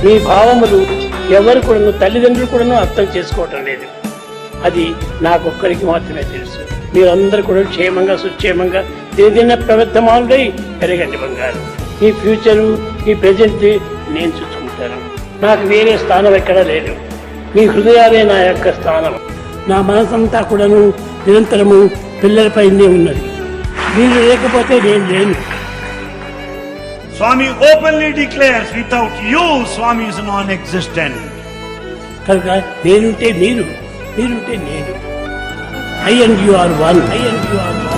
మీ భావములు ఎవరు కూడాను, తల్లిదండ్రులు కూడాను అర్థం చేసుకోవటం లేదు. అది నాకొక్కరికి మాత్రమే తెలుసు. మీరందరూ కూడా క్షేమంగా సుక్షేమంగా ఏదైనా ప్రవర్తమానుడై పెరగండి బంగారు. మీ ఫ్యూచరు మీ ప్రజెంట్ నేను చూసుకుంటాను. నాకు వేరే స్థానం ఎక్కడా లేదు. మీ హృదయాలే నా యొక్క స్థానం. నా మనసంతా కూడాను నిరంతరము పిల్లలపైనే ఉన్నది. మీరు లేకపోతే నేను లేను. Swami openly declares, without you, Swami is non-existent. కనుక నేనుంటే మీరు, మీరుంటే నేను. I and you are one.